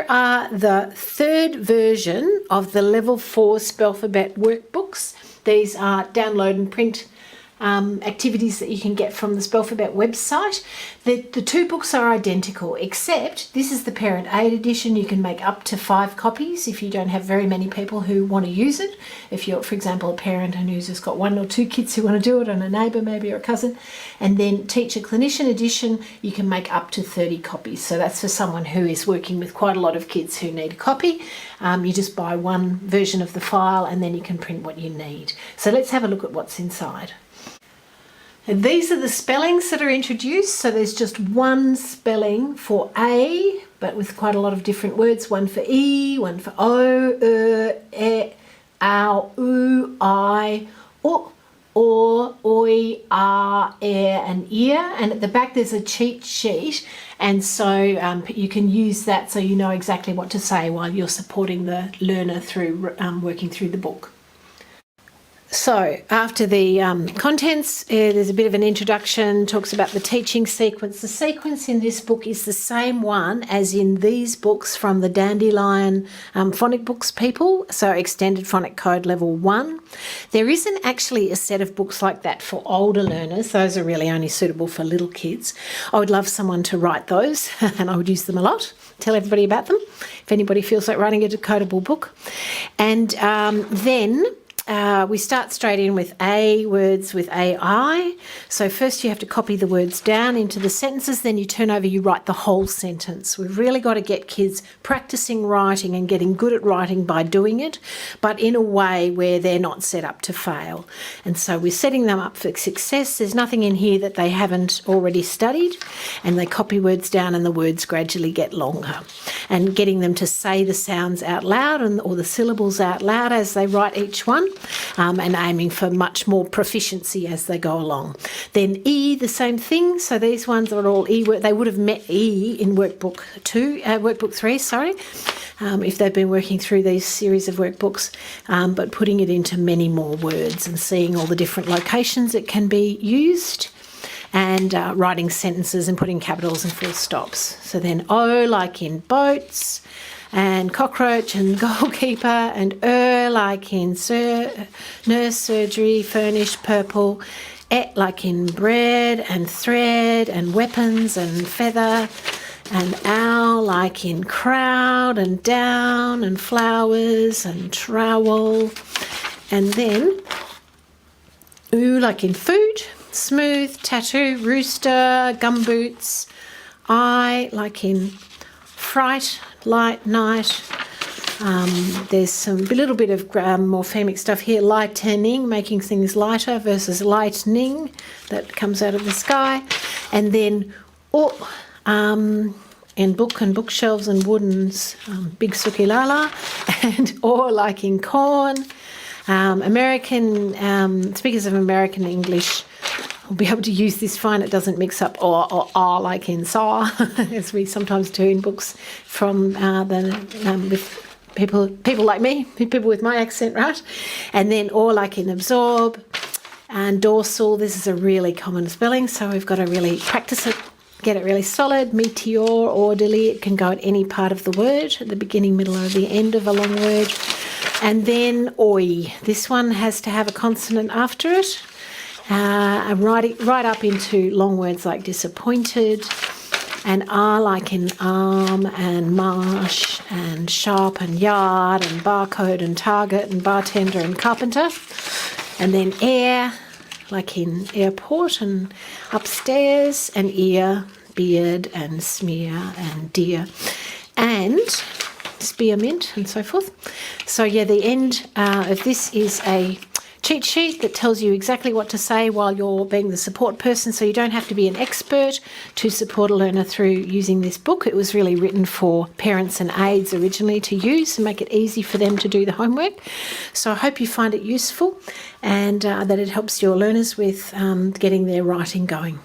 here are the third version of the Level 4 Spelfabet workbooks. These are download and print activities that you can get from the Spelfabet website. The two books are identical, except this is the Parent Aid edition. You can make up to 5 copies if you don't have very many people who want to use it. If you're, for example, a parent and who's just got 1 or 2 kids who want to do it, and a neighbour maybe or a cousin. And then Teacher Clinician edition, you can make up to 30 copies. So that's for someone who is working with quite a lot of kids who need a copy. You just buy one version of the file and then you can print what you need. So let's have a look at what's inside. And these are the spellings that are introduced. So there's just one spelling for A, but with quite a lot of different words. One for E, one for O, E, ow, oo, I, or, oi, and ear. And at the back there's a cheat sheet, and so you can use that so you know exactly what to say while you're supporting the learner through working through the book. So after the contents, there's a bit of an introduction, talks about the teaching sequence. The sequence in this book is the same one as in these books from the Dandelion Phonic Books people, so Extended Phonic Code Level 1. There isn't actually a set of books like that for older learners. Those are really only suitable for little kids. I would love someone to write those and I would use them a lot. Tell everybody about them if anybody feels like writing a decodable book. And then we start straight in with A words with AI. So first you have to copy the words down into the sentences, then you turn over, you write the whole sentence. We've really got to get kids practicing writing and getting good at writing by doing it, but in a way where they're not set up to fail. And so we're setting them up for success. There's nothing in here that they haven't already studied, and they copy words down and the words gradually get longer. And getting them to say the sounds out loud or the syllables out loud as they write each one. And aiming for much more proficiency as they go along. Then E, the same thing. So these ones are all E. They would have met E in Workbook 3, sorry, if they've been working through these series of workbooks, but putting it into many more words and seeing all the different locations it can be used, and writing sentences and putting capitals and full stops. So then O, like in boats, and cockroach and goalkeeper, and like in nurse, surgery, furnish, purple, like in bread and thread and weapons and feather, and owl like in crowd and down and flowers and trowel, and then oo like in food, smooth, tattoo, rooster, gumboots, I like in fright, light, night. There's a little bit of morphemic stuff here. Lightening, making things lighter, versus lightning that comes out of the sky. And then and book and bookshelves and woodens, big sukilala, and or like in corn. American speakers of American English will be able to use this fine. It doesn't mix up or like in saw, as we sometimes do in books from with people like me, people with my accent, right? And then or like in absorb and dorsal. This is a really common spelling, so we've got to really practice it, get it really solid. Meteor, orderly. It can go at any part of the word, at the beginning, middle, or the end of a long word. And then oi. This one has to have a consonant after it. Right up into long words like disappointed, and R like in arm, and marsh, and sharp, and yard, and barcode, and target, and bartender, and carpenter. And then air like in airport, and upstairs, and ear, beard, and smear, and deer, and spearmint, and so forth. So yeah, the end of this is a cheat sheet that tells you exactly what to say while you're being the support person, so you don't have to be an expert to support a learner through using this book. It was really written for parents and aides originally to use and make it easy for them to do the homework. So I hope you find it useful and that it helps your learners with getting their writing going.